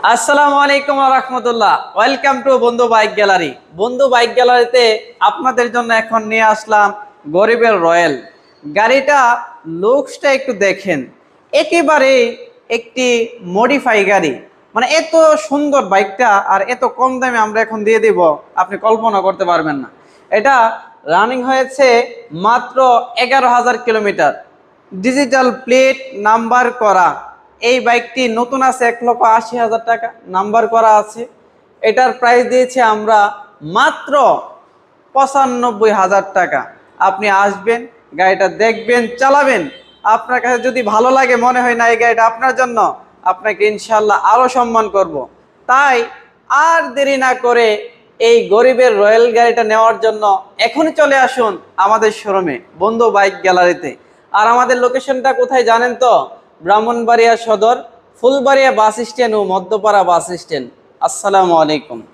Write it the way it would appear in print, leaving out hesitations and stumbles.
আসসালামু আলাইকুম ওয়া রাহমাতুল্লাহ। ওয়েলকাম টু বন্ধু বাইক গ্যালারি। বন্ধু বাইক গ্যালারিতে আপনাদের জন্য এখন নিয়ে আসলাম গরিবের রয়্যাল গাড়িটা। লুকসটা একটু দেখেন, একেবারে একটি মডিফাই গাড়ি। মানে এত সুন্দর বাইকটা আর এত কম দামে আমরা এখন দিয়ে দিব, আপনি কল্পনা করতে পারবেন না। এটা রানিং হয়েছে মাত্র 11,000 কিলোমিটার, ডিজিটাল প্লেট নাম্বার করা। এই বাইকটি নতুন আছে, 1,80,000 টাকা নাম্বার করা আছে। এটার প্রাইস দিয়েছি আমরা মাত্র 95,000 টাকা। আপনি আসবেন, গাড়িটা দেখবেন, চালাবেন। আপনার কাছে যদি ভালো লাগে, মনে হয় না এই গাড়িটা আপনার জন্য, আপনাকে ইনশাল্লাহ আরও সম্মান করব। তাই আর দেরি না করে এই গরিবের রয়্যাল গাড়িটা নেওয়ার জন্য এখনই চলে আসুন আমাদের শোরুমে, বন্ধু বাইক গ্যালারিতে। আর আমাদের লোকেশনটা কোথায় জানেন তো? ব্রাহ্মণবাড়িয়া সদর, ফুলবাড়িয়া বাস স্ট্যান্ড ও মধ্যপাড়া বাস স্ট্যান্ড। আসসালামু আলাইকুম।